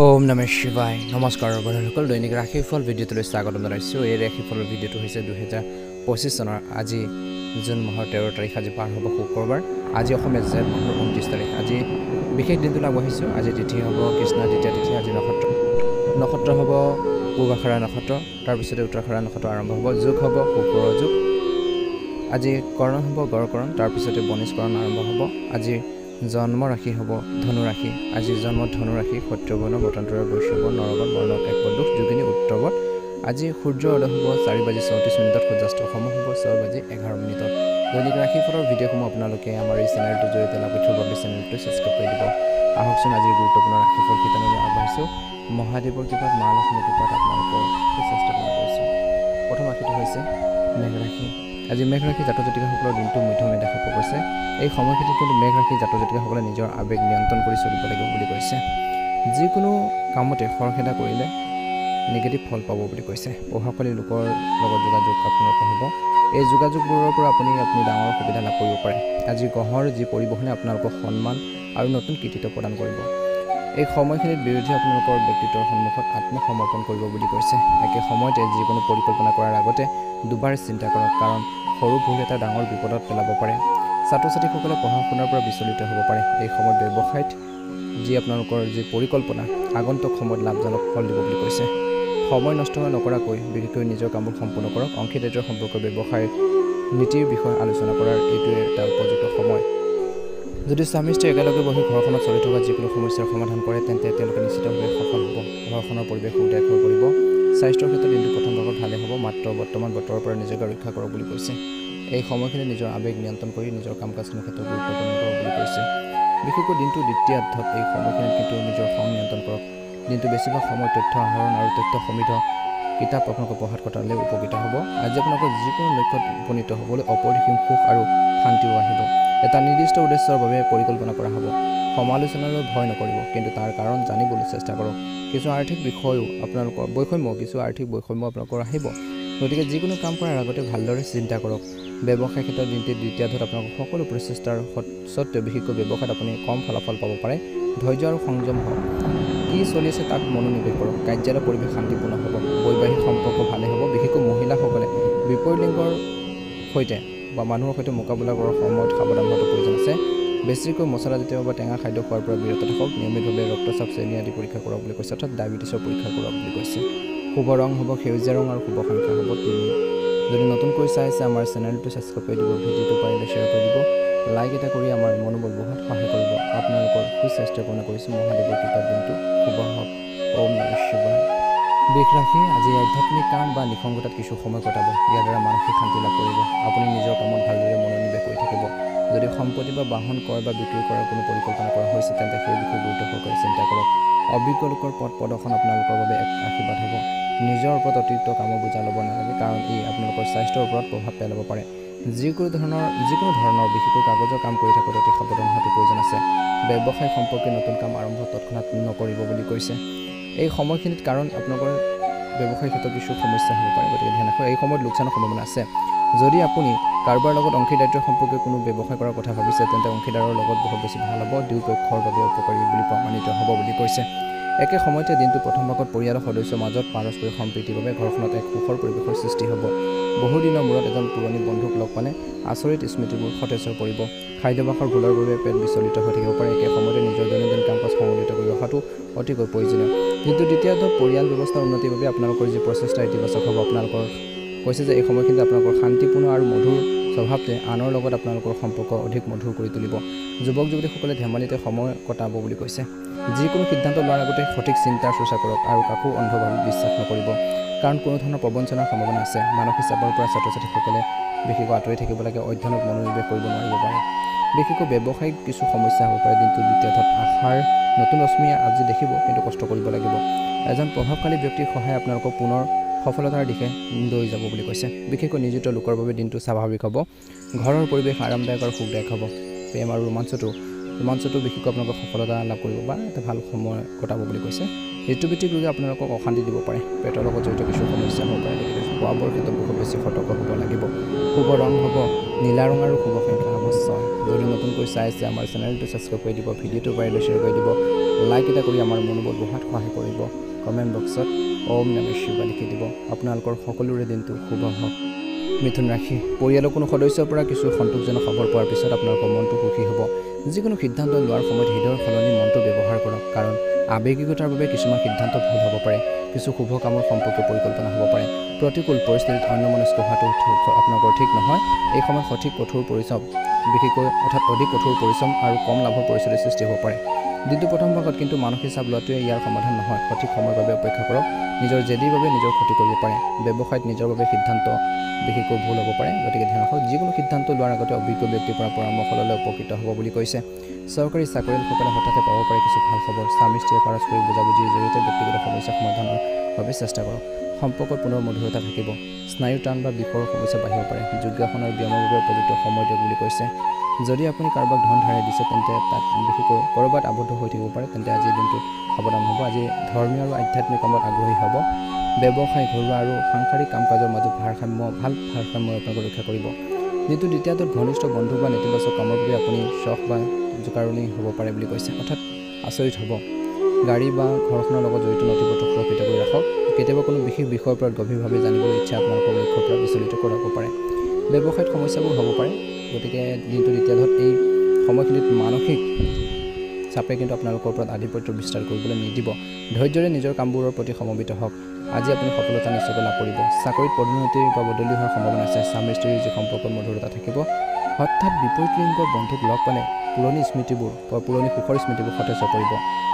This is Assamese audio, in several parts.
ওম নমঃ শিৱায় নমস্কাৰ বন্ধুসকল দৈনিক ৰাশিফল ভিডিঅ'টোলৈ স্বাগতম জনাইছোঁ। এই ৰাশিফলৰ ভিডিঅ'টো হৈছে 2025 চনৰ আজি জুন মাহৰ 13 তাৰিখ আজি পাৰ হ'ব শুক্ৰবাৰ। আজি অসমীয়া জেঠ মাহৰ 29 তাৰিখ আজি বিশেষ দিনটো আগবাঢ়িছোঁ। আজি তিথি হ'ব কৃষ্ণ দ্বিতীয় তিথি। আজি নক্ষত্ৰ হ'ব পূৰ্বাষাঢ়া নক্ষত্ৰ, তাৰপিছতে উত্তৰাষাঢ়া নক্ষত্ৰ আৰম্ভ হ'ব। যোগ হ'ব শুক্ৰ যোগ। আজি কৰ্ণ হ'ব গড়কৰণ, তাৰপিছতে বনিষ্কৰণ আৰম্ভ হ'ব। আজি জন্ম ৰাশি হ'ব ধনু ৰাশি। আজি জন্ম ধনু ৰাশি সত্যবৰ্ণ মতান্তৰে বৈশ্যবৰ্ণ নৰবৰ্ণ বৰ্ণ একবৰ্ণ যোগিনী উত্তৰবৰ্ণ। আজি সূৰ্য উদয় হ'ব 4:34 সূৰ্যাস্ত সময় হ'ব 6:11। দৈনিক ৰাশিফলৰ ভিডিঅ'সমূহ আপোনালোকে আমাৰ এই চেনেলটোৰ জৰিয়তে লাভ কৰিবৰ বাবে চেনেলটো ছাবস্ক্ৰাইব কৰি দিব। আহকচোন আজিৰ গুৰুত্বপূৰ্ণ ৰাশিফল শিতানলৈ আগবাঢ়িছোঁ। মহাদেৱৰ কৃপাত মা লক্ষ্মীৰ কৃপাত আপোনালোকৰ সুস্বাস্থ্য কামনা কৰিছোঁ। প্ৰথম ৰাশিটো হৈছে মেঘ ৰাশি। আজি মেঘ ৰাশি জাতক জাতিকাসকলৰ দিনটো মধ্যমীয়া দেখা পোৱা গৈছে। এই সময়খিনিত কিন্তু মেঘ ৰাশি জাতক জাতিকাসকলে নিজৰ আৱেগ নিয়ন্ত্ৰণ কৰি চলিব লাগিব বুলি কৈছে। যিকোনো কামতে খৰখেদা কৰিলে নিগেটিভ ফল পাব বুলি কৈছে। প্ৰভাৱশালী লোকৰ লগত যোগাযোগ আপোনালোকৰ হ'ব। এই যোগাযোগবোৰৰ পৰা আপুনি ডাঙৰ সুবিধা লাভ কৰিব পাৰে। আজি গ্ৰহৰ যি পৰিবহণে আপোনালোকক সন্মান আৰু নতুন কৃতিত্ব প্ৰদান কৰিব। এই সময়খিনিত বিৰোধী আপোনালোকৰ ব্যক্তিত্বৰ সন্মুখত আত্মসমৰ্পণ কৰিব বুলি কৈছে। একে সময়তে যিকোনো পৰিকল্পনা কৰাৰ আগতে দুবাৰ চিন্তা কৰক, কাৰণ সৰু ভুল এটা ডাঙৰ বিপদত পেলাব পাৰে। ছাত্ৰ ছাত্ৰীসকলে পঢ়া শুনাৰ পৰা বিচলিত হ'ব পাৰে। এই সময়ত ব্যৱসায়ত যি আপোনালোকৰ যি পৰিকল্পনা আগন্তুক সময়ত লাভজনক ফল দিব বুলি কৈছে। সময় নষ্ট নকৰাকৈ বিশেষকৈ নিজৰ কামবোৰ সম্পূৰ্ণ কৰক। অংশীদাৰীত্বৰ সম্পৰ্ক ব্যৱসায় নীতিৰ বিষয়ে আলোচনা কৰাৰ এইটোৱে এটা উপযুক্ত সময়। যদি স্বামী স্ত্ৰী একেলগে বহি ঘৰখনত চলি থকা যিকোনো সমস্যাৰ সমাধান কৰে তেন্তে তেওঁলোকে নিশ্চিতভাৱে সফল হ'ব। ঘৰখনৰ পৰিৱেশ উদ্যাক হৈ পৰিব। স্বাস্থ্যৰ ক্ষেত্ৰত দিনটো প্ৰথম ভাগত ভালে হ'ব, মাত্ৰ বৰ্তমান বতৰৰ পৰা নিজকে ৰক্ষা কৰক বুলি কৈছে। এই সময়খিনি নিজৰ আৱেগ নিয়ন্ত্ৰণ কৰি নিজৰ কাম কাজখিনিৰ ক্ষেত্ৰত গুৰুত্বপূৰ্ণ কৰক বুলি কৈছে। বিশেষকৈ দিনটো দ্বিতীয়াৰ্ধত এই সময়খিনিত কিন্তু নিজৰ খং নিয়ন্ত্ৰণ কৰক। দিনটো বেছিভাগ সময় তথ্য আহৰণ আৰু তথ্য সমৃদ্ধ কিতাপ আপোনালোকৰ পঢ়াত কটালে উপকৃত হ'ব। আজি আপোনালোকৰ যিকোনো লক্ষ্যত উপনীত হ'বলৈ অপৰিসীম সুখ আৰু শান্তিও আহিব। এটা নিৰ্দিষ্ট উদ্দেশ্যৰ বাবে পৰিকল্পনা কৰা হ'ব। সমালোচনালৈ ভয় নকৰিব, কিন্তু তাৰ কাৰণ জানিবলৈ চেষ্টা কৰক। কিছু আৰ্থিক বৈষম্য আপোনালোকৰ আহিব। গতিকে যিকোনো কাম কৰাৰ আগতে ভালদৰে চিন্তা কৰক। ব্যৱসায় ক্ষেত্ৰত দিনটিৰ দ্বিতীয়াৰ্ধত আপোনালোকৰ সকলো প্ৰচেষ্টাৰ স্বত্বেও বিশেষকৈ ব্যৱসায়ত আপুনি কম ফলাফল পাব পাৰে। ধৈৰ্য আৰু সংযম হওক। কি চলি আছে তাক মনোনিৱেশ কৰক। কাৰ্যালয় পৰিৱেশ শান্তিপূৰ্ণ হ'ব। বৈবাহিক সম্পৰ্ক ভালে হ'ব। বিশেষকৈ মহিলাসকলে বিপৰীত লিংগৰ সৈতে বা মানুহৰ সৈতে মোকাবিলা কৰাৰ সময়ত সাৱধান হোৱাটো প্ৰয়োজন আছে। বেছিকৈ মছলাজাতীয় বা টেঙা খাদ্য খোৱাৰ পৰা বিৰত থাকক। নিয়মিতভাৱে ৰক্তচাপ চেনি আদি পৰীক্ষা কৰক বুলি কৈছে, অৰ্থাৎ ডায়েবেটিছৰ পৰীক্ষা কৰক বুলি কৈছে। শুভ ৰং হ'ব সেউজীয়া ৰং আৰু শুভ সংখ্যা হ'ব 3। যদি নতুনকৈ চাই আছে আমাৰ চেনেলটো ছাবস্ক্ৰাইব কৰি দিব, ভিডিঅ'টো পাৰিলে শ্বেয়াৰ কৰি দিব, লাইক এটা কৰি আমাৰ মনোবল বঢ়োৱাত সহায় কৰিব। আপোনালোকৰ সুস্বাস্থ্য কামনা কৰিছোঁ। মহাদেৱৰ কৃপাত দিনটো শুভ হওক। ওম নমঃ শিৱায়। বৃষ ৰাশি আজি আধ্যাত্মিক কাম বা নিসংগতাত কিছু সময় কটাব। ইয়াৰ দ্বাৰা মানসিক শান্তি লাভ কৰিব। আপুনি নিজৰ কামত ভালদৰে মনোনিৱেশ কৰি থাকিব। যদি সম্পত্তি বা বাহন ক্ৰয় বা বিক্ৰী কৰাৰ কোনো পৰিকল্পনা কৰা হৈছে তেন্তে সেই বিষয়ে গুৰুত্ব সহকাৰে চিন্তা কৰক। অভিজ্ঞ লোকৰ পথ প্ৰদৰ্শন আপোনালোকৰ বাবে এক আশীৰ্বাদ হ'ব। নিজৰ ওপৰত অতিৰিক্ত কামৰ বোজা ল'ব নালাগে, কাৰণ ই আপোনালোকৰ স্বাস্থ্যৰ ওপৰত প্ৰভাৱ পেলাব পাৰে। যিকোনো ধৰণৰ বিশেষকৈ কাগজৰ কাম কৰি থাকোঁতে অতি সাৱধান হোৱাটো প্ৰয়োজন আছে। ব্যৱসায় সম্পৰ্কে নতুন কাম আৰম্ভ তৎক্ষণাত নকৰিব বুলি কৈছে। এই সময়খিনিত কাৰণ আপোনালোকৰ ব্যৱসায়ৰ ক্ষেত্ৰত কিছু সমস্যা হ'ব পাৰে, গতিকে ধ্যান ৰাখক। এই সময়ত লোকচানৰ সম্ভাৱনা আছে। যদি আপুনি কাৰোবাৰ লগত অংশীদাৰিত্ব সম্পৰ্কে কোনো ব্যৱসায় কৰাৰ কথা ভাবিছে তেন্তে অংশীদাৰৰ লগত বহুত বেছি ভাল হ'ব। দুয়োপক্ষৰ বাবে উপকাৰী বুলি প্ৰমাণিত হ'ব বুলি কৈছে। একে সময়তে দিনটো প্ৰথম ভাগত পৰিয়ালৰ সদস্যৰ মাজত পাৰস্পৰিক সম্প্ৰীতিৰ বাবে ঘৰখনত এক সুখৰ পৰিৱেশৰ সৃষ্টি হ'ব। বহুদিনৰ মূৰত এজন পুৰণি বন্ধুক লগ পালে আচৰিত স্মৃতিবোৰ সতেজ হৈ পৰিব। খাদ্যাভ্যাসৰ ভুলৰ বাবে পেট বিচলিত হৈ থাকিব পাৰে। একে সময়তে নিজৰ দৈনন্দিন কাম কাজ সংগঠিত কৰি ৰখাটো অতিকৈ প্ৰয়োজনীয়। কিন্তু দ্বিতীয়াৰ্ধত পৰিয়াল ব্যৱস্থাৰ উন্নতিৰ বাবে আপোনালোকৰ যি প্ৰচেষ্টা ইতিবাচক হ'ব। আপোনালোকৰ কৈছে যে এই সময়খিনিত আপোনালোকৰ শান্তিপূৰ্ণ আৰু মধুৰ স্বভাৱটোৱে আনৰ লগত আপোনালোকৰ সম্পৰ্ক অধিক মধুৰ কৰি তুলিব। যুৱক যুৱতীসকলে ধেমালিতে সময় কটাব বুলি কৈছে। যিকোনো সিদ্ধান্ত লোৱাৰ আগতে সঠিক চিন্তাৰ চৰ্চা কৰক আৰু কাকো অন্ধভাৱে বিশ্বাস নকৰিব, কাৰণ কোনো ধৰণৰ প্ৰবঞ্চনাৰ সম্ভাৱনা আছে। মানসিক চাপৰ পৰা ছাত্ৰ ছাত্ৰীসকলে বিশেষকৈ আঁতৰি থাকিব লাগে। অধ্যয়নত মনোনিৱেশ কৰিব নোৱাৰিব পাৰে। বিশেষকৈ ব্যৱসায়িক কিছু সমস্যা হ'ব পাৰে। দিনটো দ্বিতীয়াৰ্ধত আশাৰ নতুন ৰশ্মি আজি দেখিব, কিন্তু কষ্ট কৰিব লাগিব। এজন প্ৰভাৱশালী ব্যক্তিৰ সহায় আপোনালোকক পুনৰ সফলতাৰ দিশে লৈ যাব বুলি কৈছে। বিশেষকৈ নিয়োজিত লোকৰ বাবে দিনটো স্বাভাৱিক হ'ব। ঘৰৰ পৰিৱেশ আৰামদায়ক আৰু সুখদায়ক হ'ব। প্ৰেম আৰু ৰোমাঞ্চটো ৰোমাঞ্চটো বিশেষকৈ আপোনালোকে সফলতা লাভ কৰিব বা এটা ভাল সময় কটাব বুলি কৈছে। ঋতুভিত্তিক ৰোগে আপোনালোকক অশান্তি দিব পাৰে, পেটৰ লগত জড়িত কিছু সমস্যা হ'ব পাৰে, গতিকে খোৱা বোৱাৰ ক্ষেত্ৰত বহুত বেছি সতৰ্ক হ'ব লাগিব। শুভ ৰং হ'ব নীলা ৰং আৰু শুভ সংখ্যা হ'ব 6। যদি নতুনকৈ চাই আছে আমাৰ চেনেলটো ছাবস্ক্ৰাইব কৰি দিব, ভিডিঅ'টো পাৰিলে শ্বেয়াৰ কৰি দিব, লাইক এটা কৰি আমাৰ মনোবল বঢ়াত সহায় কৰিব। কমেণ্ট বক্সত ওম নমঃ শিৱায় লিখি দিব। আপোনালোকৰ সকলোৰে দিনটো শুভ হওক। মিথুন ৰাশি, পৰিয়ালৰ কোনো সদস্যৰ পৰা কিছু সন্তোষজনক খবৰ পোৱাৰ পিছত আপোনালোকৰ মনটো সুখী হ'ব। যিকোনো সিদ্ধান্ত লোৱাৰ সময়ত হৃদয়ৰ সলনি মনটো ব্যৱহাৰ কৰক, কাৰণ আৱেগিকতাৰ বাবে কিছুমান সিদ্ধান্ত ভুল হ'ব পাৰে। কিছু শুভ কামৰ সম্পৰ্কীয় পৰিকল্পনা হ'ব পাৰে। প্ৰতিকূল পৰিস্থিতিত অন্যমনস্ক হোৱাটো আপোনালোকৰ ঠিক নহয়। এই সময়ত অধিক কঠোৰ পৰিশ্ৰম আৰু কম লাভৰ পৰিস্থিতিৰ সৃষ্টি হ'ব পাৰে। দিনটো প্ৰথম ভাগত কিন্তু মানসিক চাপ লোৱাটোৱে ইয়াৰ সমাধান নহয়। সঠিক সময়ৰ বাবে অপেক্ষা কৰক। নিজৰ জেদীৰ বাবে নিজৰ ক্ষতি কৰিব পাৰে। ব্যৱসায়ত নিজৰ বাবে সিদ্ধান্ত বিশেষকৈ ভুল হ'ব পাৰে, গতিকে ধ্যান ৰাখক। যিকোনো সিদ্ধান্ত লোৱাৰ আগতে অভিজ্ঞ ব্যক্তিৰ পৰা পৰামৰ্শ ল'লে উপকৃত হ'ব বুলি কৈছে। চৰকাৰী চাকৰিয়ালসকলে হঠাতে পাব পাৰে কিছু ভাল খবৰ। স্বামী স্ত্ৰীয়ে পাৰস্পৰিক বুজাবুজিৰ জৰিয়তে ব্যক্তিগত সমস্যা সমাধানৰ বাবে চেষ্টা কৰক। সম্পৰ্কত পুনৰ মধুৰতা থাকিব। স্নায়ুৰ টান বা বিষৰ সমস্যা বাঢ়িব পাৰে। যোগাসন আৰু ব্যায়ামৰ বাবে উপযুক্ত সময় দিয়ক বুলি কৈছে। যদি আপুনি কাৰোবাক ধন ধাৰে দিছে তেন্তে তাত বিশেষকৈ ক'ৰবাত আবদ্ধ হৈ থাকিব পাৰে, তেন্তে আজিৰ দিনটোত সাৱধান হ'ব। আজি ধৰ্মীয় আৰু আধ্যাত্মিক কামত আগ্ৰহী হ'ব। ব্যৱসায়, ঘৰুৱা আৰু সাংসাৰিক কাম কাজৰ মাজত ভাল ভাৰসাম্য আপোনালোকে ৰক্ষা কৰিব। দিনটো দ্বিতীয়টোত ঘনিষ্ঠ বন্ধু বা নেতিবাচক কামৰ বাবে আপুনি চখ বা জোকাৰণি হ'ব পাৰে বুলি কৈছে, অৰ্থাৎ আচৰিত হ'ব। গাড়ী বা ঘৰখনৰ লগত জড়িত নথিপত্ৰ সুৰক্ষিত কৰি ৰাখক। কেতিয়াবা কোনো বিশেষ বিষয়ৰ ওপৰত গভীৰভাৱে জানিবলৈ ইচ্ছা আপোনালোকৰ লক্ষ্যৰ পৰা বিচলিত কৰাব পাৰে। ব্যৱসায়ত সমস্যাবোৰ হ'ব পাৰে, গতিকে দিনটো দ্বিতীয়ত এই সময়খিনিত মানসিক চাপে কিন্তু আপোনালোকৰ ওপৰত আধিপত্য বিস্তাৰ কৰিবলৈ নিদিব। ধৈৰ্যৰে নিজৰ কামবোৰৰ প্ৰতি সমৰ্পিত হওক। আজি আপুনি সফলতা নিশ্চয়কৈ লাভ কৰিব। চাকৰিত পদোন্নতি বা বদলি হোৱাৰ সম্ভাৱনা আছে। স্বামী স্ত্ৰীৰ যি সম্পৰ্কত মধুৰতা থাকিব। হঠাৎ বিপৰীত লিংগৰ বন্ধুক লগ পালে পুৰণি সুখৰ স্মৃতিবোৰ সতেজ হৈ পৰিব।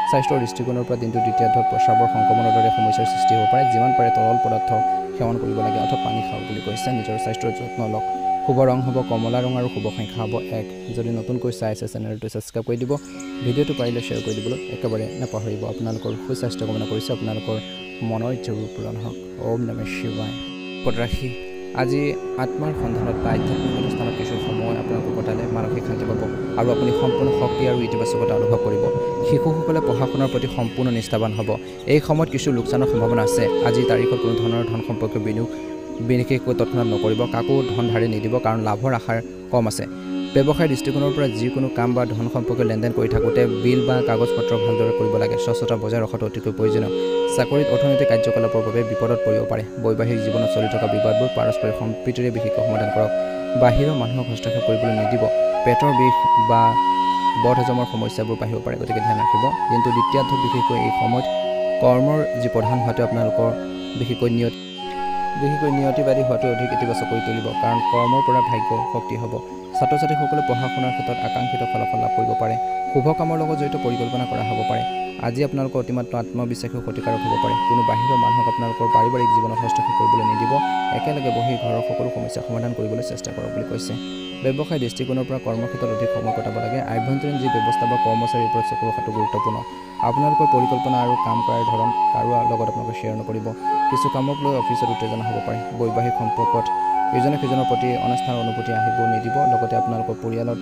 স্বাস্থ্যৰ দৃষ্টিকোণৰ পৰা দিনটো দ্বিতীয়াৰ্ধত প্ৰস্ৰাৱৰ সংক্ৰমণৰ দৰে সমস্যাৰ সৃষ্টি হ'ব পাৰে। যিমান পাৰে তৰল পদাৰ্থ সেৱন কৰিব লাগে, অৰ্থাৎ পানী খাওক বুলি কৈছে। নিজৰ স্বাস্থ্যৰ যত্ন লওক। শুভ ৰং হ'ব কমলা ৰং আৰু শুভ সংখ্যা হ'ব 1। যদি নতুনকৈ চাই আছে চেনেলটো ছাবস্ক্ৰাইব কৰি দিব, ভিডিঅ'টো পাৰিলে শ্বেয়াৰ কৰি দিবলৈ একেবাৰে নাপাহৰিব। আপোনালোকৰ সুস্বাস্থ্য কামনা কৰিছে। আপোনালোকৰ মনৰ ইচ্ছাবোৰ পূৰণ হওক। ওম নমঃ শিৱায়। কৰ্কট ৰাশি, আজি আত্মাৰ সন্ধানত বা আধ্যাত্মিক অনুষ্ঠানত কিছু সময় আপোনালোকে কটালে মানসিক শান্তি পাব আৰু আপুনি সম্পূৰ্ণ শক্তি আৰু ইতিবাচকতা অনুভৱ কৰিব। শিশুসকলে পঢ়া শুনাৰ প্ৰতি সম্পূৰ্ণ নিষ্ঠাৱান হ'ব। এই সময়ত কিছু লোকচানৰ সম্ভাৱনা আছে। আজিৰ তাৰিখত কোনো ধৰণৰ ধন সম্পৰ্কীয় বিনিয়োগ বিশেষকৈ তৎক্ষণাত নকৰিব। কাকো ধন ধাৰে নিদিব, কাৰণ লাভৰ আশাৰ কম আছে। ব্যৱসায়ৰ দৃষ্টিকোণৰ পৰা যিকোনো কাম বা ধন সম্পৰ্কীয় লেনদেন কৰি থাকোঁতে বিল বা কাগজ পত্ৰ ভালদৰে কৰিব লাগে। স্বচ্ছতা বজাই ৰখাটো অতিকৈ প্ৰয়োজনীয়। চাকৰিত অৰ্থনৈতিক কাৰ্যকলাপৰ বাবে বিপদত পৰিব পাৰে। বৈবাহিক জীৱনত চলি থকা বিবাদবোৰ পাৰস্পৰিক সম্প্ৰীতিৰে বিশেষকৈ সমাধান কৰক। বাহিৰৰ মানুহক হস্তক্ষেপ কৰিবলৈ নিদিব। পেটৰ বিষ বা বদহজমৰ সমস্যাবোৰ বাঢ়িব পাৰে, গতিকে ধ্যান ৰাখিব। দিনটো দ্বিতীয়াৰ্ধত বিশেষকৈ এই সময়ত কৰ্মৰ যি প্ৰধান হোৱাটো আপোনালোকৰ বিশেষকৈ নিয়তিবাদী হোৱাটো অধিক ইতিবাচক কৰি তুলিব, কাৰণ কৰ্মৰ পৰা ভাগ্য শক্তি হ'ব। ছাত্ৰ ছাত্ৰীসকলে পঢ়া শুনাৰ ক্ষেত্ৰত আকাংক্ষিত ফলাফল লাভ কৰিব পাৰে। শুভ কামৰ লগত জড়িত পৰিকল্পনা কৰা হ'ব পাৰে। আজি আপোনালোকৰ অতিমাত্ৰা আত্মবিশ্বাসী ক্ষতিকাৰক হ'ব পাৰে। কোনো বাহিৰৰ মানুহক আপোনালোকৰ পাৰিবাৰিক জীৱনত হস্তক্ষেপ কৰিবলৈ নিদিব। একেলগে বহি ঘৰৰ সকলো সমস্যা সমাধান কৰিবলৈ চেষ্টা কৰক বুলি কৈছে। ব্যৱসায় দৃষ্টিকোণৰ পৰা কৰ্মক্ষেত্ৰত অধিক সময় কটাব লাগে। আভ্যন্তৰীণ যি ব্যৱস্থা বা কৰ্মচাৰীৰ ওপৰত চকু ৰখাটো গুৰুত্বপূৰ্ণ। আপোনালোকৰ পৰিকল্পনা আৰু কাম কৰাৰ ধৰণ কাৰো লগত আপোনালোকে শ্বেয়াৰ নকৰিব। কিছু কামক লৈ অফিচত উত্তেজনা হ'ব পাৰে। বৈবাহিক সম্পৰ্কত ইজনে সিজনৰ প্ৰতি অনাস্থাৰ অনুভূতি আহিব নিদিব। লগতে আপোনালোকৰ পৰিয়ালত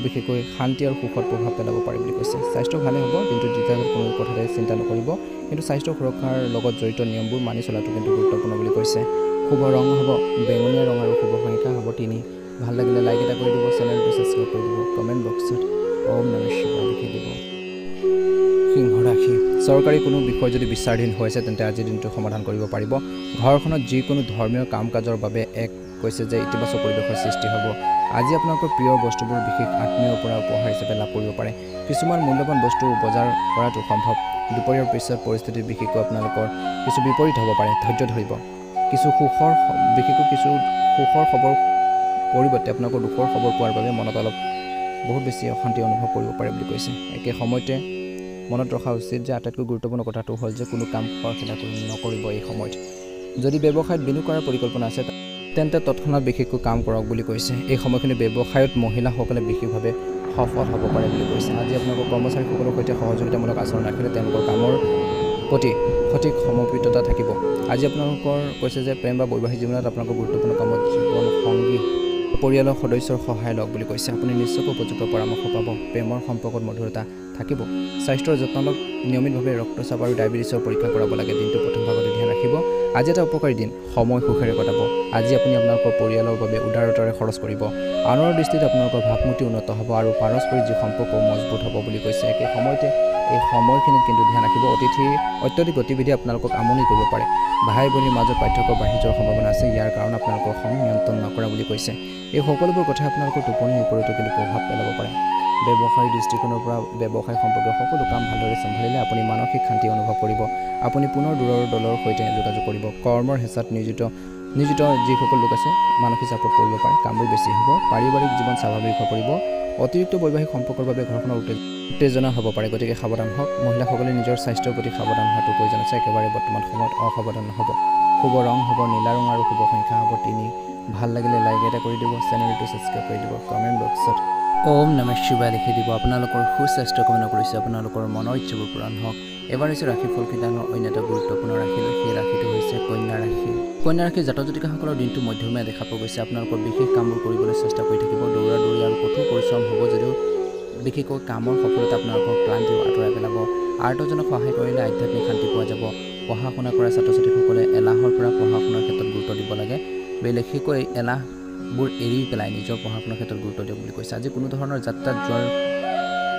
বিশেষকৈ শান্তি আৰু সুখত প্ৰভাৱ পেলাব পাৰে বুলি কৈছে। স্বাস্থ্য ভালে হ'ব। কিন্তু দ্বিতীয়ত কোনো কথাতে চিন্তা নকৰিব, কিন্তু স্বাস্থ্য সুৰক্ষাৰ লগত জড়িত নিয়মবোৰ মানি চলাটো কিন্তু গুৰুত্বপূৰ্ণ বুলি কৈছে। শুভ ৰং হ'ব বেঙুনীয়া ৰং আৰু শুভ সংখ্যা হ'ব 3। ভাল লাগিলে লাইক এটা কৰি দিব, চেনেলটো ছাবস্ক্ৰাইব কৰি দিব, কমেণ্ট বক্সত ওম নমঃ শিৱায় লিখি দিব। সিংহ ৰাশি, চৰকাৰী কোনো বিষয় যদি বিচাৰাধীন হৈ আছে তেন্তে আজিৰ দিনটো সমাধান কৰিব পাৰিব। ঘৰখনত যিকোনো ধৰ্মীয় কাম কাজৰ বাবে কৈছে যে ইতিবাচক পৰিৱেশৰ সৃষ্টি হ'ব। আজি আপোনালোকৰ প্ৰিয় বস্তুবোৰ বিশেষ আত্মীয়ৰ পৰা উপহাৰ হিচাপে লাভ কৰিব পাৰে। কিছুমান মূল্যৱান বস্তু বজাৰ কৰাটো সম্ভৱ। দুপৰীয়াৰ পিছত পৰিস্থিতি বিশেষকৈ আপোনালোকৰ কিছু বিপৰীত হ'ব পাৰে। ধৈৰ্য ধৰিব। কিছু সুখৰ খবৰ পৰিৱৰ্তে আপোনালোকৰ দুখৰ খবৰ পোৱাৰ বাবে মনত বহুত বেছি অশান্তি অনুভৱ কৰিব পাৰে বুলি কৈছে। একে সময়তে মনত ৰখা উচিত যে আটাইতকৈ গুৰুত্বপূৰ্ণ কথাটো হ'ল যে কোনো কাম খৰখেদা নকৰিব এই সময়ত। যদি ব্যৱসায়ত বিনিয়োগ কৰাৰ পৰিকল্পনা আছে তেন্তে তৎক্ষণাত বিশেষকৈ কাম কৰক বুলি কৈছে। এই সময়খিনি ব্যৱসায়ত মহিলাসকলে বিশেষভাৱে সফল হ'ব পাৰে বুলি কৈছে। আজি আপোনালোকৰ কৰ্মচাৰীসকলৰ সৈতে সহযোগিতামূলক আচৰণ ৰাখিলে তেওঁলোকৰ কামৰ প্ৰতি সঠিক সমৰ্পিততা থাকিব। আজি আপোনালোকৰ কৈছে যে প্ৰেম বা বৈবাহিক জীৱনত আপোনালোকৰ গুৰুত্বপূৰ্ণ কামত জীৱন সংগী পৰিয়ালৰ সদস্যৰ সহায় লওক বুলি কৈছে। আপুনি নিশ্চয়কৈ উপযুক্ত পৰামৰ্শ পাব। প্ৰেমৰ সম্পৰ্কত মধুৰতা থাকিব। স্বাস্থ্যৰ যত্ন লওক। নিয়মিতভাৱে ৰক্তচাপ আৰু ডায়েবেটিছৰ পৰীক্ষা কৰাব লাগে। দিনটো প্ৰথম ভাগতে ধ্যান ৰাখিব। আজি এটা উপকাৰী দিন, সময় সুখেৰে কটাব। আজি আপুনি আপোনালোকৰ পৰিয়ালৰ বাবে উদাৰতাৰে খৰচ কৰিব। আনৰ দৃষ্টিত আপোনালোকৰ ভাৱমূৰ্তি উন্নত হ'ব আৰু পাৰস্পৰিক যি সম্পৰ্ক মজবুত হ'ব বুলি কৈছে। একে সময়তে এই সময়খিনিত কিন্তু ধ্যান ৰাখিব, অতিথিৰ অত্যধিক গতিবিধি আপোনালোকক আমনি কৰিব পাৰে। ভাই ভনীৰ মাজত পাৰ্থক্য বাঢ়ি যোৱাৰ সম্ভাৱনা আছে। ইয়াৰ কাৰণ আপোনালোকৰ খং নিয়ন্ত্ৰণ নকৰা বুলি কৈছে। এই সকলোবোৰ কথাই আপোনালোকৰ টোপনিৰ ওপৰতো কিন্তু প্ৰভাৱ পেলাব পাৰে। ব্যৱসায়িক দৃষ্টিকোণৰ পৰা ব্যৱসায় সম্পৰ্কীয় সকলো কাম ভালদৰে চম্ভালিলে আপুনি মানসিক শান্তি অনুভৱ কৰিব। আপুনি পুনৰ দূৰৰ দলৰ সৈতে যোগাযোগ কৰিব। কৰ্মৰ হেঁচাত নিয়োজিত যিসকল লোক আছে মানসিক চাপত পৰিব পাৰে। কামবোৰ বেছি হ'ব। পাৰিবাৰিক জীৱন স্বাভাৱিক হৈ পৰিব। অতিৰিক্ত বৈবাহিক সম্পৰ্কৰ বাবে ঘৰখনৰ উত্তেজনা হ'ব পাৰে, গতিকে সাৱধান হওক। মহিলাসকলে নিজৰ স্বাস্থ্যৰ প্ৰতি সাৱধান হোৱাটো প্ৰয়োজন আছে। একেবাৰে বৰ্তমান সময়ত অসাৱধান নহ'ব। শুভ ৰং হ'ব নীলা ৰং আৰু শুভ সংখ্যা হ'ব 3। ভাল লাগিলে লাইক এটা কৰি দিব, চেনেলটো ছাবস্ক্ৰাইব কৰি দিব। কমেণ্ট বক্সত ওম নমঃ শিৱায় লিখি দিব। আপোনালোকৰ সুস্বাস্থ্য কামনা কৰিছোঁ। আপোনালোকৰ মনৰ ইচ্ছাবোৰ পূৰণ হওক। এবাৰ হৈছে ৰাশিফল সিদ্ধান্তৰ অন্য এটা গুৰুত্বপূৰ্ণ ৰাশি লৈ, সেই ৰাশিটো হৈছে কন্যা ৰাশি। কন্যা ৰাশিৰ জাতক জাতিকাসকলৰ দিনটো মধ্যমীয়া দেখা পোৱা গৈছে। আপোনালোকৰ বিশেষ কামবোৰ কৰিবলৈ চেষ্টা কৰি থাকিব। দৌৰা দৌৰি আৰু কঠোৰ পৰিশ্ৰম হ'ব যদিও বিশেষকৈ কামৰ সফলতা আপোনালোকৰ ক্লান্তিও আঁতৰাই পেলাব। আৰ্তজনক সহায় কৰিলে আধ্যাত্মিক শান্তি পোৱা যাব। পঢ়া শুনা কৰা ছাত্ৰ ছাত্ৰীসকলে এলাহৰ পৰা পঢ়া শুনাৰ ক্ষেত্ৰত গুৰুত্ব দিব লাগে। বিশেষকৈ এলাহবোৰ এৰি পেলাই নিজৰ পঢ়া শুনাৰ ক্ষেত্ৰত গুৰুত্ব দিয়ক বুলি কৈছে। আজি কোনো ধৰণৰ যাত্ৰাত যোৱাৰ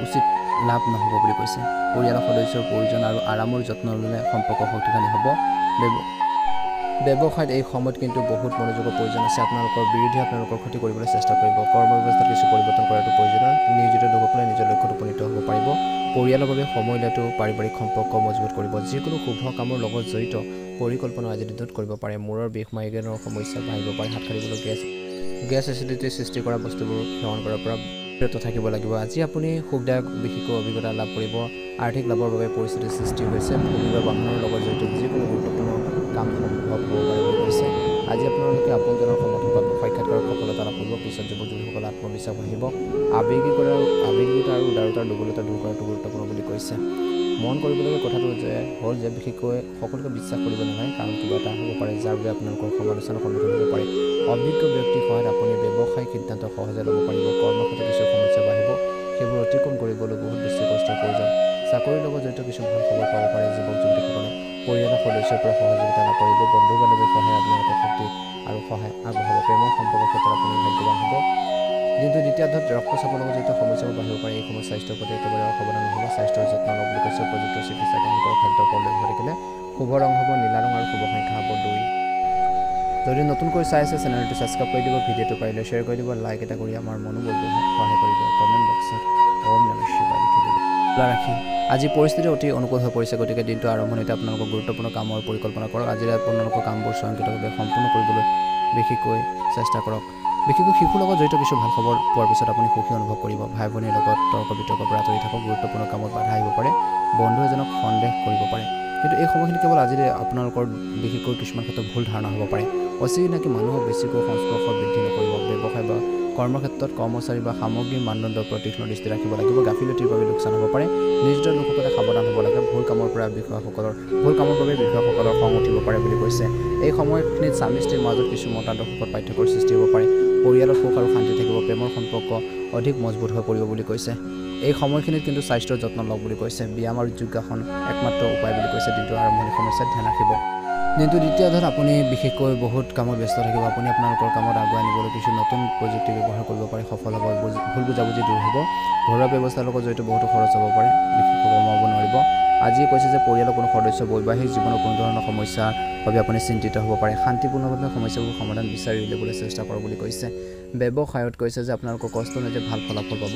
উচিত লাভ নহ'ব বুলি কৈছে। পৰিয়ালৰ সদস্যৰ প্ৰয়োজন আৰু আৰামৰ যত্ন ল'লে সম্পৰ্ক শক্তিশালী হ'ব। ব্যৱসায়ত এই সময়ত কিন্তু বহুত মনোযোগৰ প্ৰয়োজন আছে। আপোনালোকৰ বিৰোধী আপোনালোকৰ ক্ষতি কৰিবলৈ চেষ্টা কৰিব। কৰ্ম ব্যৱস্থাত কিছু পৰিৱৰ্তন কৰাটো প্ৰয়োজনীয়। নিয়োজিত লোকসকলে নিজৰ লক্ষ্যত উপনীত হ'ব পাৰিব। পৰিয়ালৰ বাবে সময় উলিয়াটো পাৰিবাৰিক সম্পৰ্ক মজবুত কৰিব। যিকোনো শুভ কামৰ লগত জড়িত পৰিকল্পনা আজি দিনটোত কৰিব পাৰে। মূৰৰ বিষ, মাইগ্ৰেনৰ সমস্যা বাঢ়িব পাৰে। হাত সাৰিবলৈ গেছ এচিডিটি সৃষ্টি কৰা বস্তুবোৰ সেৱন কৰাৰ পৰা বিৰত থাকিব লাগিব। আজি আপুনি সুখদায়ক বিশেষকৈ অভিজ্ঞতা লাভ কৰিব। আৰ্থিক লাভৰ বাবে পৰিস্থিতিৰ সৃষ্টি হৈছে। ভূমি বা বাহনৰ লগত জড়িত যিকোনো গুৰুত্বপূৰ্ণ কাম সম্ভৱ হ'ব পাৰে বুলি কৈছে। আজি আপোনালোকে আপোনজনৰ সমৰ্থন পাব। সাক্ষাৎকাৰত সফলতা লাভ কৰিব। পিছত যুৱক-যুৱতীসকলৰ আত্মবিশ্বাস বাঢ়িব। আৱেগিকতা আৰু উদাৰতাৰ দুৰ্বলতা দূৰ কৰাটো গুৰুত্বপূৰ্ণ বুলি কৈছে। মন কৰিবলগীয়া কথাটো হ'ল যে বিশেষকৈ সকলোকে বিশ্বাস কৰিব নালাগে, কাৰণ কিবা এটা হ'ব পাৰে যাৰ বাবে আপোনালোকৰ সমালোচনাৰ সন্মুখীন হ'ব পাৰে। অভিজ্ঞ ব্যক্তিৰ সহায়ত আপুনি ব্যৱসায়িক সিদ্ধান্ত সহজে ল'ব পাৰিব। কৰ্মক্ষেত্ৰত কিছু সমস্যা বাঢ়িব, সেইবোৰ অতিক্ৰম কৰিবলৈ বহুত বেছি কষ্টৰ প্ৰয়োজন। চাকৰিৰ লগত জড়িত কিছু ভাল খবৰ পাব পাৰে যুৱক-যুৱতীসকলে। পৰিয়ালৰ সদস্যৰ পৰা সহযোগিতা লাভ কৰিব। বন্ধু-বান্ধৱীৰ সহায় আপোনালোকৰ শক্তি আৰু সহায় আগবঢ়াব। প্ৰেমৰ সম্পৰ্কৰ ক্ষেত্ৰত আপুনি ভাগ্যৱান হ'ব। দিনটো দ্বিতীয়াৰ্ধত ৰক্তচাপৰ লগত জড়িত সমস্যাবোৰ বাঢ়িব পাৰে। এই সময়ত স্বাস্থ্যৰ প্ৰতি একেবাৰে অসাৱধান নহ'ব। স্বাস্থ্যৰ যত্ন লওক বুলি কৈছে। উপযুক্ত চিকিৎসা গ্ৰহণ কৰক। খাদ্য প্ৰব্লেম হৈ থাকিলে শুভ ৰং হ'ব নীলা ৰং আৰু শুভ সংখ্যা হ'ব 2। যদি নতুনকৈ চাই আছে চেনেলটো ছাবস্ক্ৰাইব কৰি দিব। ভিডিঅ'টো পাৰিলে শ্বেয়াৰ কৰি দিব। লাইক এটা কৰি আমাৰ মনোবল বঢ়োৱাত সহায় কৰিব। কমেণ্ট বক্সত ওম নমঃ শিৱায় লিখি দিব। ৰাখি আজি পৰিস্থিতি অতি অনুকূল হৈ পৰিছে, গতিকে দিনটো আৰম্ভণিতে আপোনালোকৰ গুৰুত্বপূৰ্ণ কামৰ পৰিকল্পনা কৰক। আজি আপোনালোকৰ কামবোৰ স্বয়ংক্ৰিয়ভাৱে সম্পূৰ্ণ কৰিবলৈ বিশেষকৈ চেষ্টা কৰক। বিশেষকৈ শিশুৰ লগত জড়িত কিছু ভাল খবৰ পোৱাৰ পিছত আপুনি সুখী অনুভৱ কৰিব। ভাই ভনীৰ লগত তৰ্ক বিতৰ্কৰ পৰা আঁতৰি থাকক। গুৰুত্বপূৰ্ণ কামত বাধা আহিব পাৰে। বন্ধু এজনক সন্দেহ কৰিব পাৰে, কিন্তু এই সময়খিনি কেৱল আজি আপোনালোকৰ বিশেষকৈ কিছুমান ক্ষেত্ৰত ভুল ধাৰণা হ'ব পাৰে। অচিনাকি মানুহক বেছিকৈ সংস্পৰ্শ বৃদ্ধি নকৰিব। ব্যৱসায় বা কৰ্মক্ষেত্ৰত কৰ্মচাৰী বা সামগ্ৰীৰ মানদণ্ডৰ ওপৰত তীক্ষ্ণ দৃষ্টি ৰাখিব লাগিব। গাফিলতিৰ বাবে লোকচান হ'ব পাৰে। নিয়োজিত লোকসকলে সাৱধান হ'ব লাগে। ভুল কামৰ বাবে বিষয়াসকলৰ খং উঠিব পাৰে বুলি কৈছে। এই সময়খিনিত স্বামী স্ত্ৰীৰ মাজত কিছু মতাদৰ্শত পাৰ্থক্যৰ সৃষ্টি হ'ব পাৰে। পৰিয়ালৰ সুখ আৰু শান্তি থাকিব। প্ৰেমৰ সম্পৰ্ক অধিক মজবুত হৈ পৰিব বুলি কৈছে। এই সময়খিনিত কিন্তু স্বাস্থ্যৰ যত্ন লওক বুলি কৈছে। ব্যায়াম আৰু যোগাসন একমাত্ৰ উপায় বুলি কৈছে। দিনটোৰ আৰম্ভণি সমস্যাত ধ্যান ৰাখিব। দিনটো দ্বিতীয়াৰ্ধত আপুনি বিশেষকৈ বহুত কামত ব্যস্ত থাকিব। আপুনি আপোনালোকৰ কামত আগুৱাই নিবলৈ কিছু নতুন প্ৰযুক্তি ব্যৱহাৰ কৰিব পাৰে। সফল হ'ব। ভুল বুজাবুজি দূৰ হ'ব। ঘৰুৱা ব্যৱস্থাৰ লগত জড়িত বহুতো খৰচ হ'ব পাৰে, বিশেষকৈ কমাব নোৱাৰিব। আজি কৈছে যে পৰিয়ালৰ কোনো সদস্য বৈবাহিক জীৱনৰ কোনো ধৰণৰ সমস্যাৰ বাবে আপুনি চিন্তিত হ'ব পাৰে। শান্তিপূৰ্ণভাৱে সমস্যাবোৰ সমাধান বিচাৰি উলিয়াবলৈ চেষ্টা কৰক বুলি কৈছে। ব্যৱসায়ত কৈছে যে আপোনালোকৰ কষ্ট অনুযায়ী ভাল ফলাফল পাব।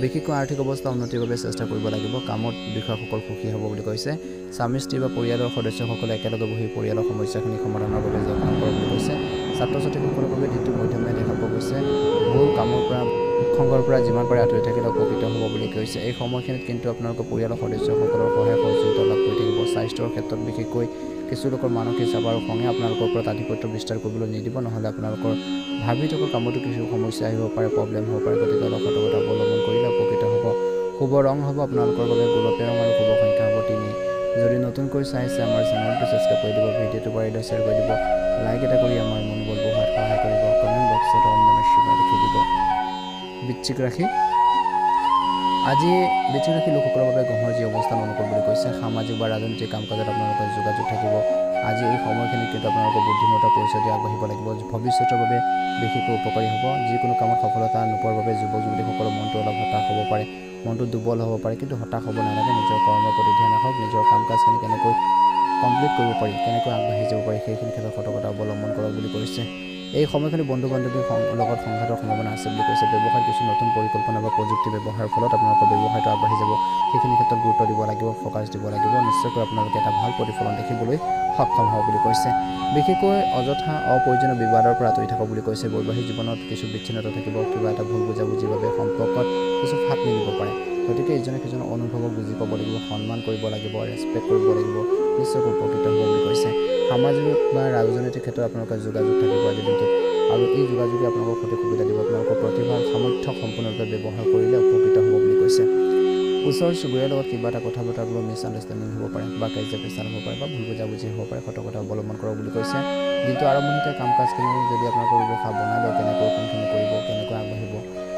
বিশেষকৈ আৰ্থিক অৱস্থা উন্নতিৰ বাবে চেষ্টা কৰিব লাগিব। কামত বিষয়াসকল সুখী হ'ব বুলি কৈছে। স্বামী স্ত্ৰী বা পৰিয়ালৰ সদস্যসকলে একেলগে বহি পৰিয়ালৰ সমস্যাখিনি সমাধানৰ বাবে যত্ন কৰক বুলি কৈছে। ছাত্ৰ ছাত্ৰীসকলৰ বাবে দিনটো মধ্যমীয়া দেখা পোৱা গৈছে। ভুল কামৰ পৰা সংঘৰ পৰা যিমান পাৰে আঁতৰি থাকিলে উপকৃত হ'ব বুলি কৈছে। এই সময়খিনিত কিন্তু আপোনালোকৰ পৰিয়ালৰ সদস্যসকলৰ সহায় সহযোগিতা লাভ কৰি থাকিব। স্বাস্থ্যৰ ক্ষেত্ৰত বিশেষকৈ কিছু লোকৰ মানসিক চাপ আৰু খঙে আপোনালোকৰ ওপৰত আধিপত্য বিস্তাৰ কৰিবলৈ নিদিব, নহ'লে আপোনালোকৰ ভাবি থকা কামতো কিছু সমস্যা আহিব পাৰে, প্ৰব্লেম হ'ব পাৰে। গতিকে অলপ সতৰ্কতা অৱলম্বন কৰিলে উপকৃত হ'ব। শুভ ৰং হ'ব আপোনালোকৰ বাবে গোলপীয়া ৰং আৰু শুভ সংখ্যা হ'ব 3। যদি নতুনকৈ চাইছে আমাৰ চেনেলটো ছাবস্ক্ৰাইব কৰি দিব। ভিডিঅ'টো পাৰিলে শ্বেয়াৰ কৰি দিব। লাইক এটা কৰি আমাৰ মনোবল বঢ়োৱাত সহায় কৰিব। কমেণ্ট বক্সত ওম নমঃ শিৱায় বৃশ্চিক ৰাশি আজি বৃশ্চিক ৰাশি লোকসকলৰ বাবে গ্ৰহৰ যি অৱস্থান অনুকূল বুলি কৈছে। সামাজিক বা ৰাজনৈতিক কাম কাজত আপোনালোকৰ যোগাযোগ থাকিব। আজি এই সময়খিনিত কিন্তু আপোনালোকৰ বুদ্ধিমত্তা পৰিচয় দি আগবাঢ়িব লাগিব। ভৱিষ্যতৰ বাবে বিশেষকৈ উপকাৰী হ'ব। যিকোনো কামত সফলতা নোপোৱাৰ বাবে যুৱক যুৱতীসকলৰ মনটো অলপ হতাশ হ'ব পাৰে, মনটো দুৰ্বল হ'ব পাৰে, কিন্তু হতাশ হ'ব নালাগে। নিজৰ কৰ্মৰ প্ৰতি ধ্যান ৰাখক। নিজৰ কাম কাজখিনি কেনেকৈ কমপ্লিট কৰিব পাৰি, কেনেকৈ আগবাঢ়ি যাব পাৰি, সেইখিনি ক্ষেত্ৰত সতৰ্কতা অৱলম্বন কৰক বুলি কৈছে। এই সময়খিনি বন্ধু বান্ধৱীৰ লগত সংঘাতৰ সম্ভাৱনা আছে বুলি কৈছে। ব্যৱসায়ত কিছু নতুন পৰিকল্পনা বা প্ৰযুক্তি ব্যৱহাৰৰ ফলত আপোনালোকৰ ব্যৱসায়টো আগবাঢ়ি যাব। সেইখিনি ক্ষেত্ৰত গুৰুত্ব দিব লাগিব, ফ'কাছ দিব লাগিব। নিশ্চয়কৈ আপোনালোকে এটা ভাল প্ৰতিফলন দেখিবলৈ সক্ষম হ'ব বুলি কৈছে। বিশেষকৈ অযথা অপ্ৰয়োজনীয় বিবাদৰ পৰা আঁতৰি থাকক বুলি কৈছে। বৈবাহিক জীৱনত কিছু বিচ্ছিন্নতা থাকিব, কিবা এটা ভুল বুজাবুজিৰ বাবে সম্পৰ্কত কিছু ফাট মেলিব পাৰে। গতিকে ইজনে সিজনৰ অনুভৱক বুজি পাব লাগিব, সন্মান কৰিব লাগিব, ৰেচপেক্ট কৰিব লাগিব। নিশ্চয়কৈ উপকৃত হ'ব বুলি কৈছে। সামাজিক বা ৰাজনৈতিক ক্ষেত্ৰত আপোনালোকৰ যোগাযোগ থাকিব আজিৰ দিনটোত, আৰু এই যোগাযোগে আপোনালোকক সঠিক সুবিধা দিব। আপোনালোকৰ প্ৰতিভাৰ সামৰ্থ্য সম্পূৰ্ণৰূপে ব্যৱহাৰ কৰিলে উপকৃত হ'ব বুলি কৈছে। ওচৰ চুবুৰীয়াৰ লগত কিবা এটা কথা বতৰাক লৈ মিছ আণ্ডাৰষ্টেণ্ডিং হ'ব পাৰে বা কাজিয়া পেচাল হ'ব পাৰে বা ভুল বুজাবুজি হ'ব পাৰে। সতৰ্কতা অৱলম্বন কৰক বুলি কৈছে। দিনটো আৰম্ভণিতে কাম কাজখিনি যদি আপোনালোকৰ ব্যৱসায় বনাই লয়, কেনেকৈ কোনখিনি কৰিব, কেনেকৈ আগবাঢ়িব,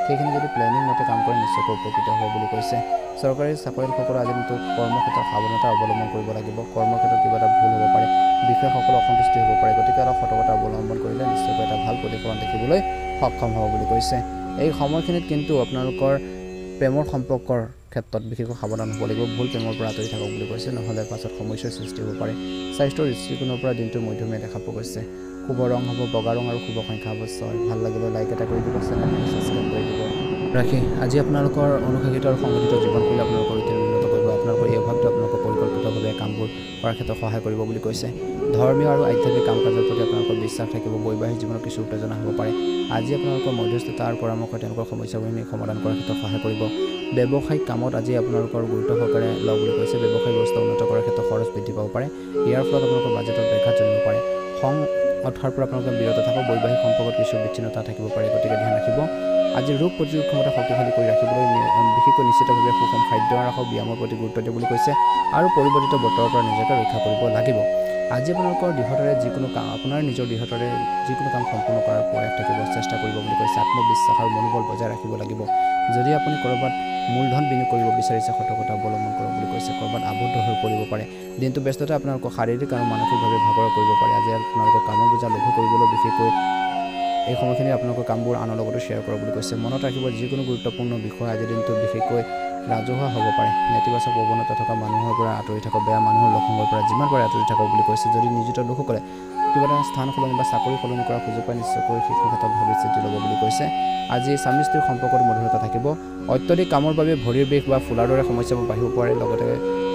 সেইখিনি যদি প্লেনিং মতে কাম কৰে নিশ্চয়কৈ উপকৃত হ'ব বুলি কৈছে। চৰকাৰী চাকৰিয়ালসকলে আজি দিনটো কৰ্মক্ষেত্ৰত সাৱধানতা অৱলম্বন কৰিব লাগিব। কৰ্মক্ষেত্ৰত কিবা এটা ভুল হ'ব পাৰে, বিষয়াসকলে অসন্তুষ্টি হ'ব পাৰে। গতিকে অলপ সতৰ্কতা অৱলম্বন কৰিলে নিশ্চয়কৈ এটা ভাল প্ৰতিফলন দেখিবলৈ সক্ষম হ'ব বুলি কৈছে। এই সময়খিনিত কিন্তু আপোনালোকৰ প্ৰেমৰ সম্পৰ্কৰ ক্ষেত্ৰত বিশেষকৈ সাৱধান হ'ব লাগিব। ভুল প্ৰেমৰ পৰা আঁতৰি থাকক বুলি কৈছে, নহ'লে পাছত সমস্যাৰ সৃষ্টি হ'ব পাৰে। স্বাস্থ্যৰ দৃষ্টিকোণৰ পৰা দিনটো মধ্যমীয়া দেখা পোৱা গৈছে। শুভ ৰং হ'ব বগা ৰং আৰু শুভ সংখ্যা হ'ব 6। ভাল লাগিলে লাইক এটা কৰি দিব, চেনেলটো ছাবস্ক্ৰাইব কৰি দিব। ৰাখি আজি আপোনালোকৰ অনুশাসিত আৰু সংগঠিত জীৱনশৈলী আপোনালোকৰ ৰুটিন উন্নত কৰিব। আপোনালোকৰ এই অভ্যাসটো আপোনালোকৰ পৰিকল্পিতভাৱে কামবোৰ কৰাৰ ক্ষেত্ৰত সহায় কৰিব বুলি কৈছে। ধৰ্মীয় আৰু আধ্যাত্মিক কাম কাজৰ প্ৰতি আপোনালোকৰ বিশ্বাস থাকিব। বৈবাহিক জীৱনত কিছু উত্তেজনা হ'ব পাৰে। আজি আপোনালোকৰ মধ্যস্থতা আৰু পৰামৰ্শ তেওঁলোকৰ সমস্যাখিনি সমাধান কৰাৰ ক্ষেত্ৰত সহায় কৰিব। ব্যৱসায়িক কামত আজি আপোনালোকৰ গুৰুত্ব সহকাৰে লওক বুলি কৈছে। ব্যৱসায়িক ব্যৱস্থা উন্নত কৰাৰ ক্ষেত্ৰত খৰচ বৃদ্ধি পাব পাৰে। ইয়াৰ ফলত আপোনালোকৰ বাজেটত ব্যাঘাত জন্মিব পাৰে। খং অথাৰ পৰা আপোনালোকে বিৰত থাকক। বৈবাহিক সম্পৰ্কত কিছু বিচ্ছিন্নতা থাকিব পাৰে, গতিকে ধ্যান ৰাখিব। আজি ৰোগ প্ৰতিৰোধ ক্ষমতা শক্তিশালী কৰি ৰাখিবলৈ বিশেষকৈ নিশ্চিতভাৱে সুষম খাদ্য ৰাখক, ব্যায়ামৰ প্ৰতি গুৰুত্ব দিয়ক বুলি কৈছে, আৰু পৰিৱৰ্তিত বতৰৰ পৰা নিজকে ৰক্ষা কৰিব লাগিব। আজি আপোনালোকৰ দৃঢ়তাৰে যিকোনো কাম, আপোনাৰ নিজৰ দৃঢ়তাৰে যিকোনো কাম সম্পূৰ্ণ কৰাৰ প্ৰয়াস থাকিব, চেষ্টা কৰিব বুলি কৈছে। আত্মবিশ্বাস আৰু মনোবল বজাই ৰাখিব লাগিব। যদি আপুনি ক'ৰবাত মূলধন বিনিয়োগ কৰিব বিচাৰিছে, সতৰ্কতা অৱলম্বন কৰক বুলি কৈছে। ক'ৰবাত আবদ্ধ হৈ পৰিব পাৰে। দিনটো ব্যস্ততা আপোনালোকক শাৰীৰিক আৰু মানসিকভাৱে ভাগৰ কৰিব পাৰে। আজি আপোনালোকৰ কামৰ বোজা লঘু কৰিবলৈ বিশেষকৈ এই সময়খিনি আপোনালোকৰ কামবোৰ আনৰ লগতো শ্বেয়াৰ কৰক বুলি কৈছে। মনত ৰাখিব, যিকোনো গুৰুত্বপূৰ্ণ বিষয় আজিৰ দিনটো বিশেষকৈ ৰাজহুৱা হ'ব পাৰে। নেতিবাচক প্ৰৱণতা থকা মানুহৰ পৰা আঁতৰি থাকক, বেয়া মানুহৰ লগ-সংগৰ পৰা যিমান পাৰে আঁতৰি থাকক বুলি কৈছে। যদি নিয়োজিত লোকসকলে কিবা এটা স্থান সলনি বা চাকৰি সলনি কৰাৰ সুযোগ পায়, নিশ্চয়কৈ সেইটো ক্ষেত্ৰত ভাবি চিন্তি ল'ব বুলি কৈছে। আজি স্বামী স্ত্ৰীৰ সম্পৰ্কত মধুৰতা থাকিব। অত্যধিক কামৰ বাবে ভৰিৰ বিষ বা ফুলাৰ দৰে সমস্যাবোৰ বাঢ়িব পাৰে। লগতে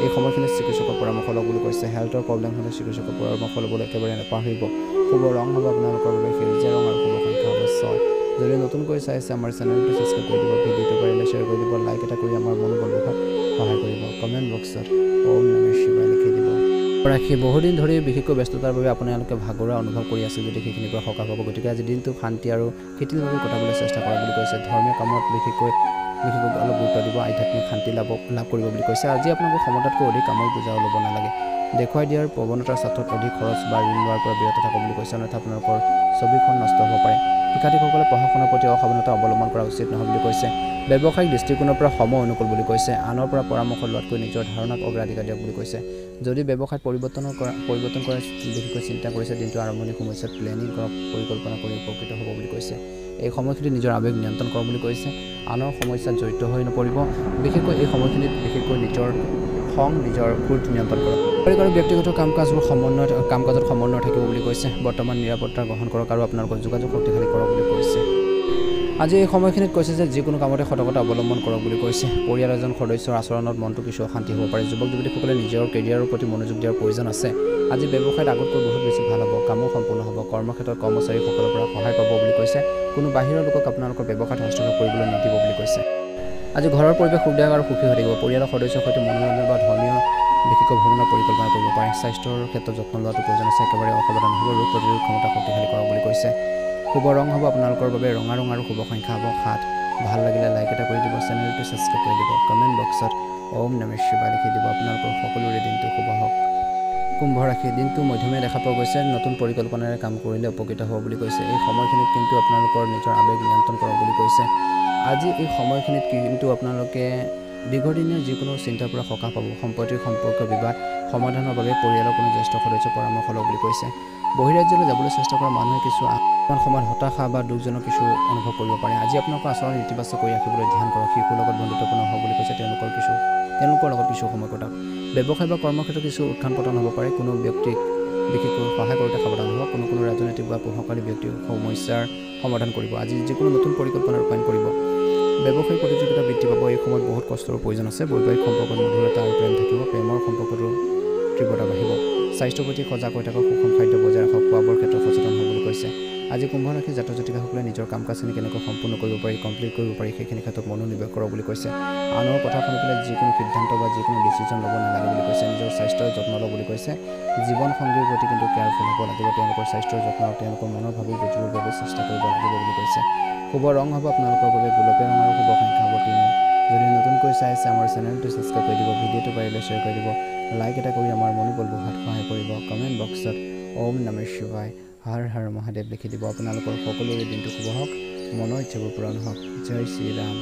এই সময়খিনিত চিকিৎসকৰ পৰামৰ্শ লওক বুলি কৈছে। হেল্থৰ প্ৰব্লেম হ'লে চিকিৎসকৰ পৰামৰ্শ ল'বলৈ একেবাৰে নাপাহৰিব। শুভ ৰং হ'ব আপোনালোকৰ বাবে সেউজীয়া ৰং আৰু শুভ সংখ্যা হ'ব 6। যদি নতুনকৈ চাই আছে আমাৰ চেনেলটো ছাবস্ক্ৰাইব কৰি দিব, ভিডিঅ'টো পাৰিলে শ্বেয়াৰ কৰি দিব, লাইক এটা কৰি আমাৰ মনোবল বঢ়াত সহায় কৰিব। কমেণ্ট বক্সত ওম নমঃ শিৱায় লিখি দিব। ৰাখি বহুদিন ধৰি বিশেষকৈ ব্যস্ততাৰ বাবে আপোনালোকে ভাগৰুৱা অনুভৱ কৰি আছে যদি সেইখিনিৰ পৰা সকাহ পাব। গতিকে আজি দিনটো শান্তি আৰু শিথিলভাৱে কটাবলৈ চেষ্টা কৰা বুলি কৈছে। ধৰ্মীয় কামত বিশেষকৈ অলপ গুৰুত্ব দিব। আধ্যাত্মিক শান্তি লাভ কৰিব বুলি কৈছে। আজি আপোনালোকৰ ক্ষমতাতকৈ অধিক কামৰ বোজাও ল'ব নালাগে। দেখুৱাই দিয়াৰ প্ৰৱণতাৰ স্বাৰ্থত অধিক খৰচ বা ঋণ লোৱাৰ পৰা বিৰত থাকক বুলি কৈছে, অন্যথা আপোনালোকৰ ছবিখন নষ্ট হ'ব পাৰে। শিক্ষাৰ্থীসকলে পঢ়া শুনাৰ প্ৰতি অসাৱধানতা অৱলম্বন কৰা উচিত নহয় বুলি কৈছে। ব্যৱসায়িক দৃষ্টিকোণৰ পৰা সময় অনুকূল বুলি কৈছে। আনৰ পৰা পৰামৰ্শ লোৱাতকৈ নিজৰ ধাৰণাক অগ্ৰাধিকাৰ দিয়ক বুলি কৈছে। যদি ব্যৱসায়ত পৰিৱৰ্তন কৰাৰ বিশেষকৈ চিন্তা কৰিছে, দিনটো আৰম্ভণি সময়ছোৱাত প্লেনিং কৰক, পৰিকল্পনা কৰি উপকৃত হ'ব বুলি কৈছে। এই সময়খিনিত নিজৰ আৱেগ নিয়ন্ত্ৰণ কৰক বুলি কৈছে। আনৰ সমস্যাত জড়িত হৈ নপৰিব। বিশেষকৈ এই সময়খিনিত বিশেষকৈ নিজৰ খং, নিজৰ ক্ৰোধ নিয়ন্ত্ৰণ কৰক। পাৰিবাৰিক ব্যক্তিগত কাম কাজত সমন্বয় থাকিব বুলি কৈছে। বৰ্তমান নিৰাপত্তা গ্ৰহণ কৰক আৰু আপোনালোকৰ যোগাযোগ শক্তিশালী কৰক বুলি কৈছে। আজি এই সময়খিনিত কৈছে যে যিকোনো কামতে সতৰ্কতা অৱলম্বন কৰক বুলি কৈছে। পৰিয়ালৰ এজন সদস্যৰ আচৰণত মনটো কিছু অশান্তি হ'ব পাৰে। যুৱক যুৱতীসকলে নিজৰ কেৰিয়াৰৰ প্ৰতি মনোযোগ দিয়াৰ প্ৰয়োজন আছে। আজি ব্যৱসায়ত আগতকৈ বহুত বেছি ভাল হ'ব। কামো সম্পূৰ্ণ হ'ব। কৰ্মক্ষেত্ৰত কৰ্মচাৰীসকলৰ পৰা সহায় পাব বুলি কৈছে। কোনো বাহিৰৰ লোকক আপোনালোকৰ ব্যৱসায়ত হস্তক্ষেপ কৰিবলৈ নিদিব বুলি কৈছে। আজি ঘৰৰ পৰিৱেশ সুখদায়ক আৰু সুখী হৈ থাকিব। পৰিয়ালৰ সদস্যৰ সৈতে মনোৰঞ্জন বা ধৰ্মীয় বিশেষকৈ ভ্ৰমণৰ পৰিকল্পনা কৰিব পাৰে। স্বাস্থ্যৰ ক্ষেত্ৰত যত্ন লোৱাটো প্ৰয়োজন আছে। একেবাৰে অসাৱধান হ'ব। ৰোগ প্ৰতিৰোধ ক্ষমতা শক্তিশালী কৰক বুলি কৈছে। শুভ ৰং হ'ব আপোনালোকৰ বাবে ৰঙা ৰং আৰু শুভ সংখ্যা হ'ব 7। ভাল লাগিলে লাইক এটা কৰি দিব, চেনেলটো ছাবস্ক্ৰাইব কৰি দিব, কমেণ্ট বক্সত ওম নমঃ শিৱায় লিখি দিব। আপোনালোকৰ সকলোৰে দিনটো শুভ হওক। কুম্ভ ৰাশি দিনটো মধ্যমীয়া দেখা পোৱা গৈছে। নতুন পৰিকল্পনাৰে কাম কৰিলে উপকৃত হ'ব বুলি কৈছে। এই সময়খিনিত কিন্তু আপোনালোকৰ নিজৰ আৱেগ নিয়ন্ত্ৰণ কৰক বুলি কৈছে। আজি এই সময়খিনিত কিন্তু আপোনালোকে দীৰ্ঘদিনীয়া যিকোনো চিন্তাৰ পৰা সকাহ পাব। সম্পত্তিৰ সম্পৰ্ক বিবাদ সমাধানৰ বাবে পৰিয়ালৰ কোনো জ্যেষ্ঠ সদস্যৰ পৰামৰ্শ লওক বুলি কৈছে। বহিৰাজ্যলৈ যাবলৈ চেষ্টা কৰা মানুহে কিছু সময়ত হতাশা বা দুখজনক কিছু অনুভৱ কৰিব পাৰে। আজি আপোনালোকৰ আচৰণ ইতিবাচক কৰি ৰাখিবলৈ ধ্যান কৰক। শিশুৰ লগত বন্ধুত্বপূৰ্ণ হওক বুলি কৈছে। তেওঁলোকৰ লগত কিছু সময় কটাওক। ব্যৱসায় বা কৰ্মক্ষেত্ৰত কিছু উত্থান পতন হ'ব পাৰে। কোনো ব্যক্তিক বিশেষকৈ সহায় কৰোঁতে সাৱধান হ'ব। কোনো ৰাজনৈতিক বা প্ৰভাৱশালী ব্যক্তিৰ সমস্যাৰ সমাধান কৰিব। আজি যিকোনো নতুন পৰিকল্পনা ৰূপায়ণ কৰিব। ব্যৱসায়িক প্ৰতিযোগিতা বৃদ্ধি পাব। এই সময়ত বহুত কষ্টৰ প্ৰয়োজন আছে। বৈবাহিক সম্পৰ্কত মধুৰতা আৰু প্ৰেম থাকিব। প্ৰেমৰ সম্পৰ্কটো তীব্ৰতা বাঢ়িব। স্বাস্থ্যৰ প্ৰতি সজাগ হৈ থাকক। সুষম খাদ্য বজাই ৰাখক। খোৱা বোৱাৰ ক্ষেত্ৰত সচেতন হ'ব বুলি কৈছে। আজি কুম্ভ ৰাশিৰ জাতক জাতিকাসকলে নিজৰ কাম কাজখিনি কেনেকৈ সম্পূৰ্ণ কৰিব পাৰি, কমপ্লিট কৰিব পাৰি, সেইখিনি ক্ষেত্ৰত মনোনিৱেশ কৰক বুলি কৈছে। আনৰ কথা শুনি পেলাই যিকোনো সিদ্ধান্ত বা যিকোনো ডিচিশ্যন ল'ব নালাগে বুলি কৈছে। নিজৰ স্বাস্থ্যৰ যত্ন লওক বুলি কৈছে। জীৱন সংগীৰ প্ৰতি কিন্তু কেয়াৰফুল হ'ব লাগিব। তেওঁলোকৰ স্বাস্থ্যৰ যত্ন আৰু তেওঁলোকৰ মনৰ ভাবি বুজিবৰ বাবে চেষ্টা কৰিব লাগিব বুলি কৈছে। শুভ ৰং হ'ব আপোনালোকৰ বাবে গোলপীয়া ৰং আৰু শুভ সংখ্যা হ'ব 3। যদি নতুনকৈ চাই আছে আমাৰ চেনেলটো ছাবস্ক্ৰাইব কৰি দিব। ভিডিঅ'টো পাৰিলে শ্বেয়াৰ কৰি দিব। লাইক এটা কৰি আমাৰ মনোবল বঢ়োৱাত সহায় কৰিব। কমেণ্ট বক্সত ওম নমঃ শিৱায় হৰ হৰ মহাদেৱ লিখি দিব। আপোনালোকৰ সকলোৰে দিনটো শুভ হওক। মনৰ ইচ্ছাবোৰ পূৰণ হওক। জয় শ্ৰীৰাম।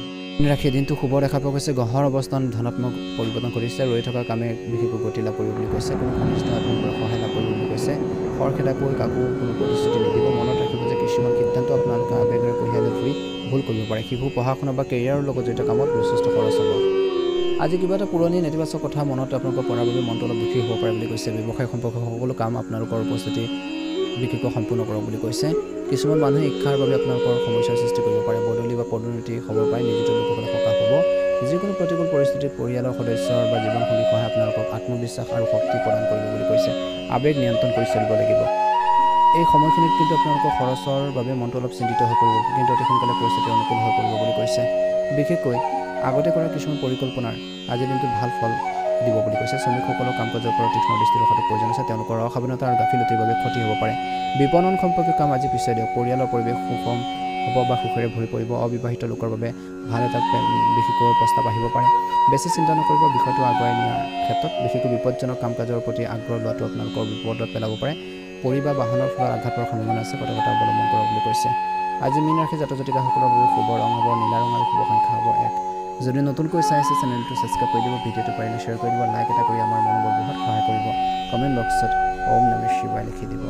ৰাশি দিনটো শুভ দেখা পোৱা গৈছে। গ্ৰহৰ অৱস্থান ধনাত্মক পৰিৱৰ্তন কৰিছে। ৰৈ থকা কামে বিশেষকৈ গতি লাভ কৰিব বুলি কৈছে। কোনো ঘনিষ্ঠ আত্মীয়ৰ পৰা সহায় লাভ কৰিব বুলি কৈছে। খৰখেদাকৈ কাকো কোনো প্ৰতিশ্ৰুতি নিদিব। মনত ৰাখিব যে কিছুমান সিদ্ধান্ত আপোনালোকে আৱেগেৰে কঢ়িয়াই ফুৰি ভুল কৰিব পাৰে। শিশু পঢ়া শুনা বা কেৰিয়াৰৰ লগত জড়িত কামত যথেষ্ট খৰচ হ'ব। আজি কিবা এটা পুৰণি নেতিবাচক কথা মনত আপোনালোকৰ পৰাৰ বাবে মনটো অলপ দুখী হ'ব পাৰে বুলি কৈছে। ব্যৱসায় সম্পৰ্কীয় সকলো কাম আপোনালোকৰ উপস্থিতি বিশেষকৈ সম্পূৰ্ণ কৰক বুলি কৈছে। কিছুমান মানুহে ইচ্ছাৰ বাবে আপোনালোকৰ সমস্যাৰ সৃষ্টি কৰিব পাৰে। বদলি বা পদোন্নতি খবৰ পাই নিয়োজিত লোকসকলে সকাহ হ'ব। যিকোনো প্ৰতিকূল পৰিস্থিতিত পৰিয়ালৰ সদস্যৰ বা জীৱনসংগীৰ সহায় আপোনালোকক আত্মবিশ্বাস আৰু শক্তি প্ৰদান কৰিব বুলি কৈছে। আৱেগ নিয়ন্ত্ৰণ কৰি চলিব লাগিব। এই সময়খিনিত কিন্তু আপোনালোকৰ খৰচৰ বাবে মনটো অলপ চিন্তিত হৈ পৰিব, কিন্তু অতি সোনকালে পৰিস্থিতি অনুকূল হৈ পৰিব বুলি কৈছে। বিশেষকৈ আগতে কৰা কিছুমান পৰিকল্পনাৰ আজিৰ দিনটোত ভাল ফল দিব বুলি কৈছে। শ্ৰমিকসকলৰ কাম কাজৰ ওপৰত তীক্ষ্ণ দৃষ্টি ৰখাটো প্ৰয়োজন আছে। তেওঁলোকৰ অসাৱধানতা আৰু গাফিলতিৰ বাবে ক্ষতি হ'ব পাৰে। বিপণন সম্পৰ্কীয় কাম আজি পিছুৱাই দিয়ক। পৰিয়ালৰ পৰিৱেশ সুষম হ'ব বা সুখেৰে ভৰি পৰিব। অবিবাহিত লোকৰ বাবে ভাল এটা বিশেষকৈ প্ৰস্তাৱ আহিব পাৰে। বেছি চিন্তা নকৰিব। বিষয়টো আগুৱাই নিয়াৰ ক্ষেত্ৰত বিশেষকৈ বিপদজনক কাম কাজৰ প্ৰতি আগ্ৰহ লোৱাটো আপোনালোকৰ বিপদত পেলাব পাৰে। পৰি বা বাহনৰ ফলত আঘাত পোৱাৰ সম্ভাৱনা আছে। সতৰ্কতা অৱলম্বন কৰক বুলি কৈছে। আজি মীন ৰাশিৰ জাতক জাতিকাসকলৰ বাবে শুভ ৰং হ'ব নীলা ৰং আৰু শুভ সংখ্যা হ'ব 1। যদি নতুনকৈ চাই আছে চেনেলটো ছাবস্ক্ৰাইব কৰি দিব। ভিডিঅ'টো পাৰিলে শ্বেয়াৰ কৰি দিব। লাইক এটা কৰি আমাৰ মনোবল বঢ়োৱাত সহায় কৰিব। কমেণ্ট বক্সত ওম নমঃ শিৱায় লিখি দিব।